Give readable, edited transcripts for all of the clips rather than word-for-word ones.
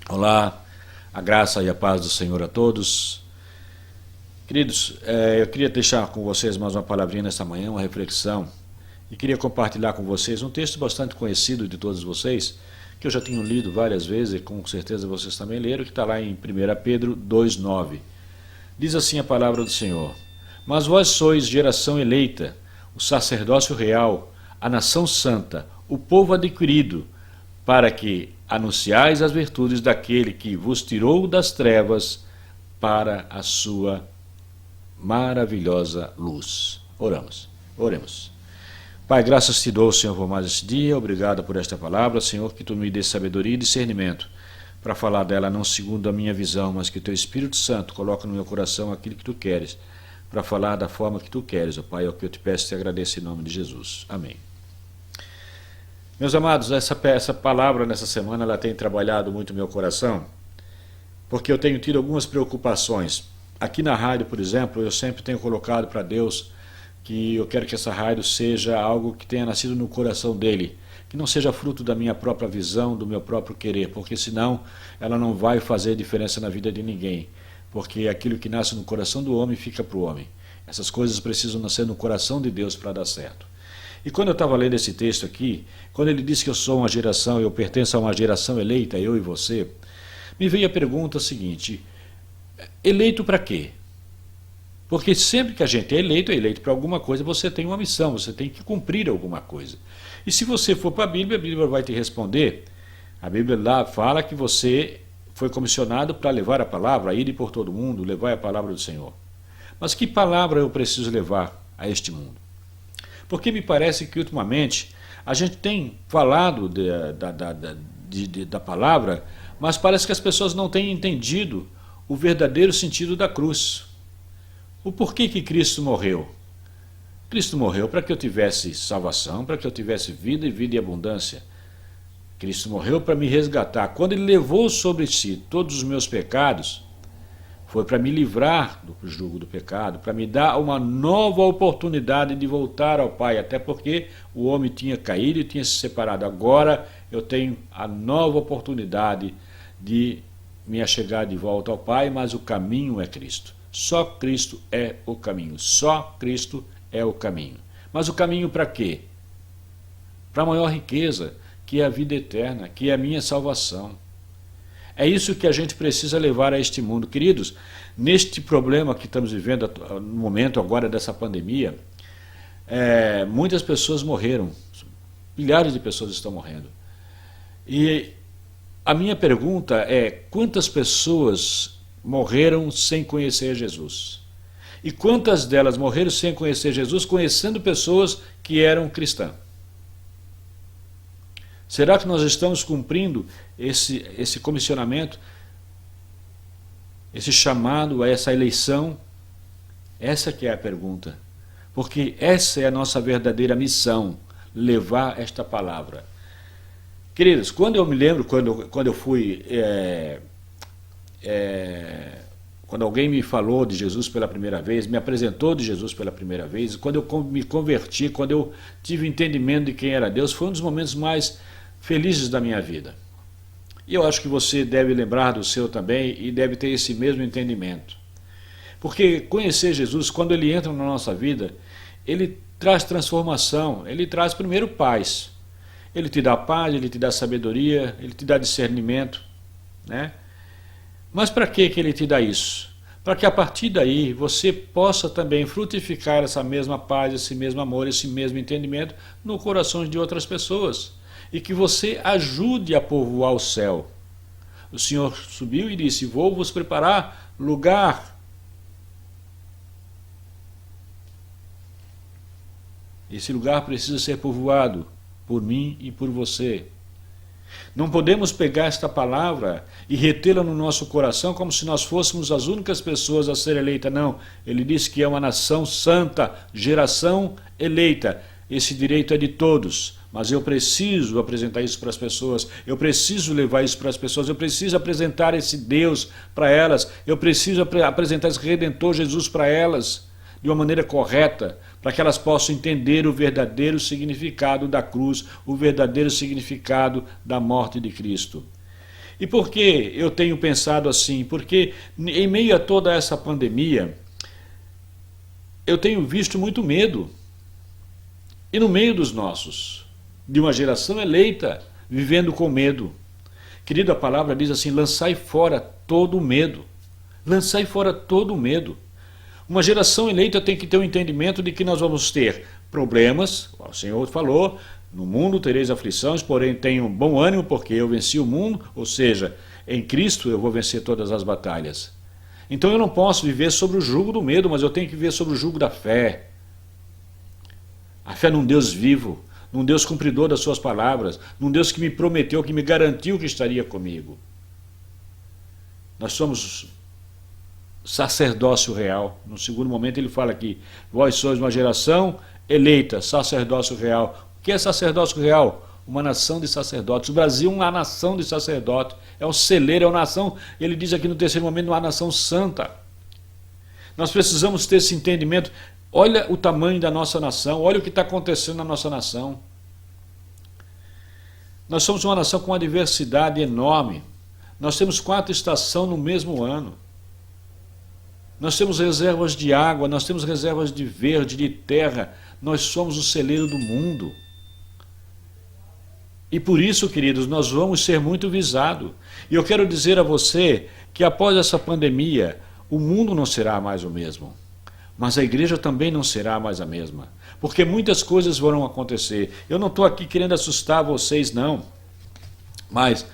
Olá, a graça e a paz do Senhor a todos. Queridos, eu queria deixar com vocês mais uma palavrinha nesta manhã, uma reflexão, e queria compartilhar com vocês um texto bastante conhecido de todos vocês, que eu já tenho lido várias vezes e com certeza vocês também leram, que está lá em 1 Pedro 2,9. Diz assim a palavra do Senhor: Mas vós sois geração eleita, o sacerdócio real, a nação santa, o povo adquirido, para que anunciais as virtudes daquele que vos tirou das trevas para a sua maravilhosa luz. Oremos. Pai, graças te dou, Senhor, por mais esse dia. Obrigado por esta palavra, Senhor, que tu me dê sabedoria e discernimento para falar dela não segundo a minha visão, mas que teu Espírito Santo coloque no meu coração aquilo que tu queres, para falar da forma que tu queres, ó Pai. É o que eu te peço e te agradeço em nome de Jesus. Amém. Meus amados, essa palavra nessa semana ela tem trabalhado muito meu coração, porque eu tenho tido algumas preocupações. Aqui na rádio, por exemplo, eu sempre tenho colocado para Deus que eu quero que essa rádio seja algo que tenha nascido no coração dele, que não seja fruto da minha própria visão, do meu próprio querer, porque senão ela não vai fazer diferença na vida de ninguém, porque aquilo que nasce no coração do homem fica para o homem. Essas coisas precisam nascer no coração de Deus para dar certo. E quando eu estava lendo esse texto aqui, quando ele diz que eu sou uma geração, eu pertenço a uma geração eleita, eu e você, me veio a pergunta seguinte: eleito para quê? Porque sempre que a gente é eleito para alguma coisa, você tem uma missão, você tem que cumprir alguma coisa. E se você for para a Bíblia vai te responder. A Bíblia lá fala que você foi comissionado para levar a palavra, ir por todo mundo, levar a palavra do Senhor. Mas que palavra eu preciso levar a este mundo? Porque me parece que ultimamente a gente tem falado da palavra, mas parece que as pessoas não têm entendido o verdadeiro sentido da cruz. O porquê que Cristo morreu? Cristo morreu para que eu tivesse salvação, para que eu tivesse vida e vida em abundância. Cristo morreu para me resgatar. Quando Ele levou sobre si todos os meus pecados, foi para me livrar do jugo do pecado, para me dar uma nova oportunidade de voltar ao Pai, até porque o homem tinha caído e tinha se separado. Agora eu tenho a nova oportunidade de me achegar de volta ao Pai, mas o caminho é Cristo. Só Cristo é o caminho, só Cristo é o caminho. Mas o caminho para quê? Para a maior riqueza, que é a vida eterna, que é a minha salvação. É isso que a gente precisa levar a este mundo. Queridos, neste problema que estamos vivendo no momento agora dessa pandemia, muitas pessoas morreram, milhares de pessoas estão morrendo. E a minha pergunta é: quantas pessoas morreram sem conhecer Jesus? E quantas delas morreram sem conhecer Jesus, conhecendo pessoas que eram cristãs? Será que nós estamos cumprindo esse comissionamento, esse chamado a essa eleição? Essa que é a pergunta. Porque essa é a nossa verdadeira missão, levar esta palavra. Queridos, quando eu me lembro, quando eu fui... quando alguém me falou de Jesus pela primeira vez, me apresentou de Jesus pela primeira vez, quando eu me converti, quando eu tive entendimento de quem era Deus, foi um dos momentos mais felizes da minha vida. E eu acho que você deve lembrar do seu também e deve ter esse mesmo entendimento. Porque conhecer Jesus, quando ele entra na nossa vida, ele traz transformação, ele traz primeiro paz. Ele te dá paz, ele te dá sabedoria, ele te dá discernimento, né? Mas para que ele te dá isso? Para que a partir daí você possa também frutificar essa mesma paz, esse mesmo amor, esse mesmo entendimento no coração de outras pessoas. E que você ajude a povoar o céu. O Senhor subiu e disse: vou vos preparar lugar. Esse lugar precisa ser povoado por mim e por você. Não podemos pegar esta palavra e retê-la no nosso coração como se nós fôssemos as únicas pessoas a ser eleitas. Não, ele disse que é uma nação santa, geração eleita. Esse direito é de todos, mas eu preciso apresentar isso para as pessoas, eu preciso levar isso para as pessoas, eu preciso apresentar esse Deus para elas, eu preciso apresentar esse Redentor Jesus para elas, de uma maneira correta, para que elas possam entender o verdadeiro significado da cruz, o verdadeiro significado da morte de Cristo. E por que eu tenho pensado assim? Porque em meio a toda essa pandemia, eu tenho visto muito medo. E no meio dos nossos, de uma geração eleita, vivendo com medo. Querido, a palavra diz assim: lançai fora todo o medo. Lançai fora todo o medo. Uma geração eleita tem que ter o entendimento de que nós vamos ter problemas. O Senhor falou: no mundo tereis aflições, porém tenham bom ânimo, porque eu venci o mundo. Ou seja, em Cristo eu vou vencer todas as batalhas. Então eu não posso viver sobre o jugo do medo, mas eu tenho que viver sobre o jugo da fé. A fé num Deus vivo, num Deus cumpridor das suas palavras, num Deus que me prometeu, que me garantiu que estaria comigo. Nós somos sacerdócio real. No segundo momento ele fala aqui: vós sois uma geração eleita, sacerdócio real. O que é sacerdócio real? Uma nação de sacerdotes. O Brasil é uma nação de sacerdotes. É um celeiro, é uma nação, ele diz aqui no terceiro momento, uma nação santa. Nós precisamos ter esse entendimento. Olha o tamanho da nossa nação, olha o que está acontecendo na nossa nação. Nós somos uma nação com uma diversidade enorme. Nós temos 4 estações no mesmo ano. Nós temos reservas de água, nós temos reservas de verde, de terra. Nós somos o celeiro do mundo. E por isso, queridos, nós vamos ser muito visados. E eu quero dizer a você que após essa pandemia, o mundo não será mais o mesmo. Mas a igreja também não será mais a mesma. Porque muitas coisas vão acontecer. Eu não estou aqui querendo assustar vocês, não. Mas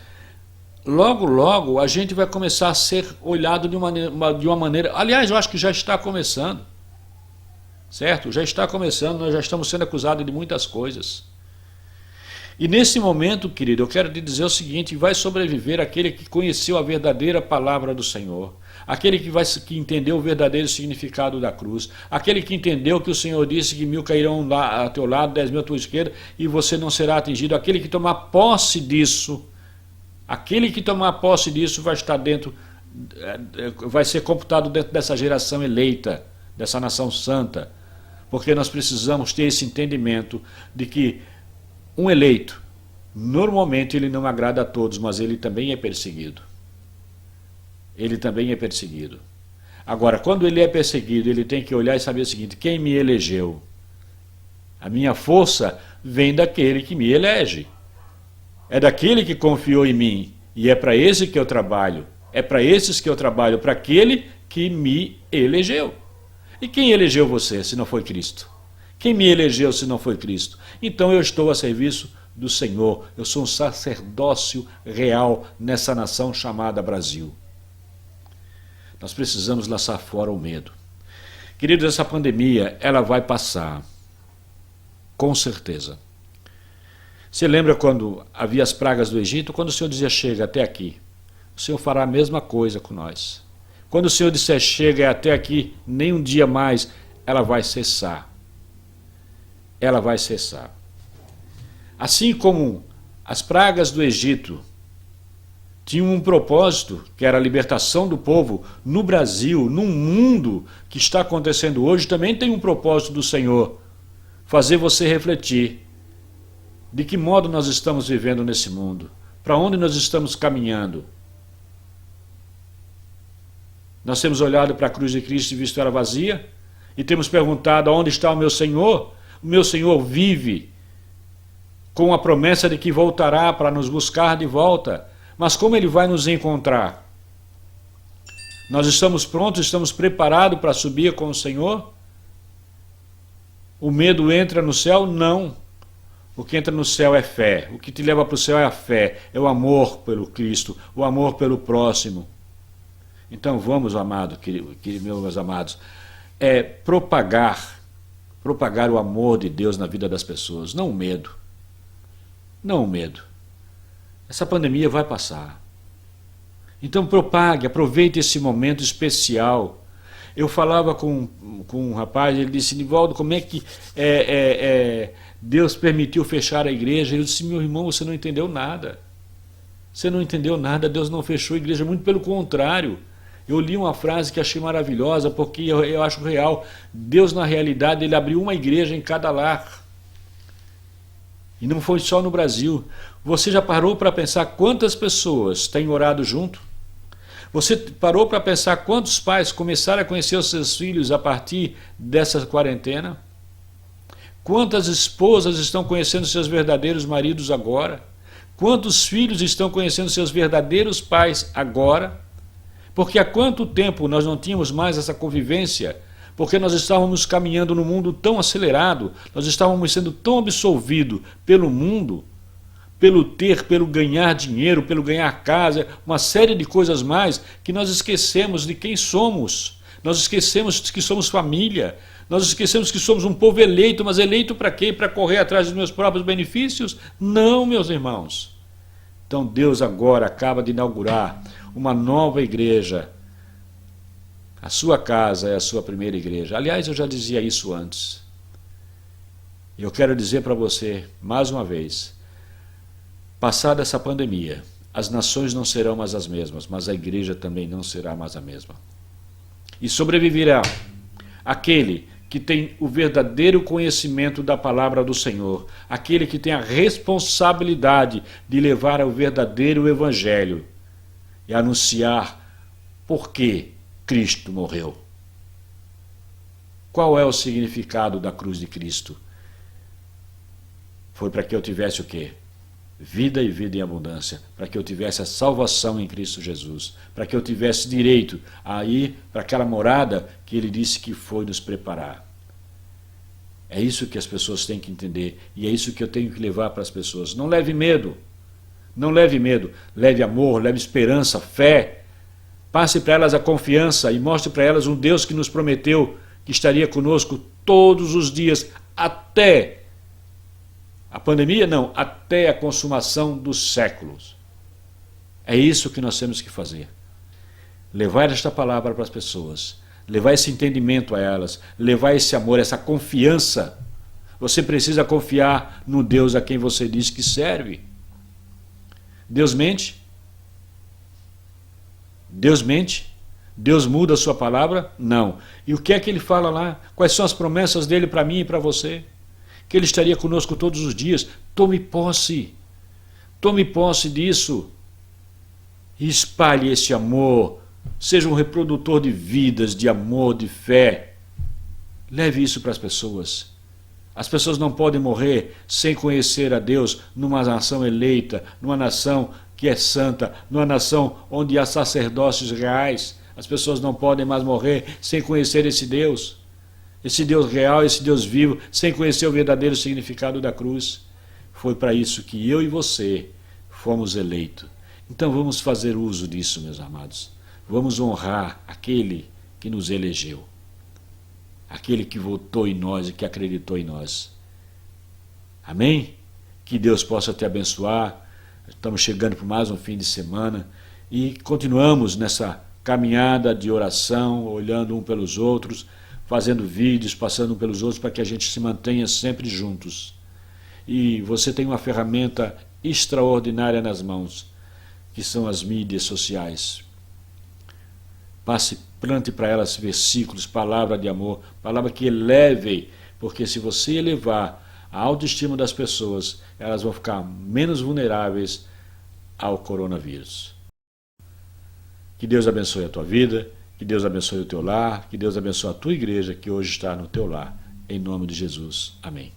logo, logo, a gente vai começar a ser olhado de uma maneira... Aliás, eu acho que já está começando. Certo? Já está começando, nós já estamos sendo acusados de muitas coisas. E nesse momento, querido, eu quero te dizer o seguinte: vai sobreviver aquele que conheceu a verdadeira palavra do Senhor, aquele que entendeu o verdadeiro significado da cruz, aquele que entendeu que o Senhor disse que 1000 cairão lá a teu lado, 10.000 à tua esquerda, e você não será atingido. Aquele que tomar posse disso, vai estar dentro, vai ser computado dentro dessa geração eleita, dessa nação santa, porque nós precisamos ter esse entendimento de que um eleito, normalmente ele não agrada a todos, mas ele também é perseguido. Ele também é perseguido. Agora, quando ele é perseguido, ele tem que olhar e saber o seguinte: quem me elegeu? A minha força vem daquele que me elege. É daquele que confiou em mim. E é para esse que eu trabalho. É para esses que eu trabalho, para aquele que me elegeu. E quem elegeu você, se não foi Cristo? Quem me elegeu se não foi Cristo? Então eu estou a serviço do Senhor. Eu sou um sacerdócio real nessa nação chamada Brasil. Nós precisamos lançar fora o medo. Queridos, essa pandemia, ela vai passar. Com certeza. Você lembra quando havia as pragas do Egito? Quando o Senhor dizia: chega até aqui, o Senhor fará a mesma coisa com nós. Quando o Senhor disser: chega até aqui, nem um dia mais, ela vai cessar. Ela vai cessar. Assim como as pragas do Egito tinham um propósito, que era a libertação do povo, no Brasil, no mundo que está acontecendo hoje, também tem um propósito do Senhor: fazer você refletir de que modo nós estamos vivendo nesse mundo, para onde nós estamos caminhando. Nós temos olhado para a cruz de Cristo e visto ela vazia, e temos perguntado: onde está o meu Senhor? O meu Senhor vive, com a promessa de que voltará para nos buscar de volta. Mas como Ele vai nos encontrar? Nós estamos prontos, estamos preparados para subir com o Senhor? O medo entra no céu? Não. O que entra no céu é fé. O que te leva para o céu é a fé, é o amor pelo Cristo, o amor pelo próximo. Então vamos, meus amados, propagar o amor de Deus na vida das pessoas, não o medo. Não o medo. Essa pandemia vai passar. Então propague, aproveite esse momento especial. Eu falava com um rapaz, ele disse: Nivaldo, como é que Deus permitiu fechar a igreja? Eu disse: meu irmão, você não entendeu nada. Você não entendeu nada, Deus não fechou a igreja, muito pelo contrário. Eu li uma frase que achei maravilhosa, porque eu acho real. Deus, na realidade, Ele abriu uma igreja em cada lar. E não foi só no Brasil. Você já parou para pensar quantas pessoas têm orado junto? Você parou para pensar quantos pais começaram a conhecer os seus filhos a partir dessa quarentena? Quantas esposas estão conhecendo seus verdadeiros maridos agora? Quantos filhos estão conhecendo seus verdadeiros pais agora? Porque há quanto tempo nós não tínhamos mais essa convivência? Porque nós estávamos caminhando num mundo tão acelerado, nós estávamos sendo tão absorvidos pelo mundo, pelo ter, pelo ganhar dinheiro, pelo ganhar casa, uma série de coisas mais, que nós esquecemos de quem somos. Nós esquecemos que somos família. Nós esquecemos que somos um povo eleito, mas eleito para quê? Para correr atrás dos meus próprios benefícios? Não, meus irmãos. Então Deus agora acaba de inaugurar uma nova igreja. A sua casa é a sua primeira igreja. Aliás, eu já dizia isso antes. E eu quero dizer para você, mais uma vez, passada essa pandemia, as nações não serão mais as mesmas, mas a igreja também não será mais a mesma. E sobreviverá aquele que tem o verdadeiro conhecimento da palavra do Senhor, aquele que tem a responsabilidade de levar ao verdadeiro evangelho e anunciar por que Cristo morreu. Qual é o significado da cruz de Cristo? Foi para que eu tivesse o quê? Vida e vida em abundância, para que eu tivesse a salvação em Cristo Jesus, para que eu tivesse direito a ir para aquela morada que Ele disse que foi nos preparar. É isso que as pessoas têm que entender e é isso que eu tenho que levar para as pessoas. Não leve medo, não leve medo, leve amor, leve esperança, fé. Passe para elas a confiança e mostre para elas um Deus que nos prometeu que estaria conosco todos os dias até a pandemia, não, até a consumação dos séculos. É isso que nós temos que fazer. Levar esta palavra para as pessoas, levar esse entendimento a elas, levar esse amor, essa confiança. Você precisa confiar no Deus a quem você diz que serve. Deus mente? Deus mente? Deus muda a sua palavra? Não. E o que é que ele fala lá? Quais são as promessas dele para mim e para você? Que ele estaria conosco todos os dias. Tome posse disso e espalhe esse amor, seja um reprodutor de vidas, de amor, de fé. Leve isso para as pessoas. As pessoas não podem morrer sem conhecer a Deus numa nação eleita, numa nação que é santa, numa nação onde há sacerdócios reais. As pessoas não podem mais morrer sem conhecer esse Deus real, esse Deus vivo, sem conhecer o verdadeiro significado da cruz. Foi para isso que eu e você fomos eleitos. Então vamos fazer uso disso, meus amados. Vamos honrar aquele que nos elegeu, aquele que votou em nós e que acreditou em nós. Amém? Que Deus possa te abençoar. Estamos chegando para mais um fim de semana e continuamos nessa caminhada de oração, olhando um pelos outros, fazendo vídeos, passando um pelos outros para que a gente se mantenha sempre juntos. E você tem uma ferramenta extraordinária nas mãos, que são as mídias sociais. Plante para elas versículos, palavra de amor, palavra que eleve, porque se você elevar a autoestima das pessoas, elas vão ficar menos vulneráveis ao coronavírus. Que Deus abençoe a tua vida, que Deus abençoe o teu lar, que Deus abençoe a tua igreja que hoje está no teu lar. Em nome de Jesus. Amém.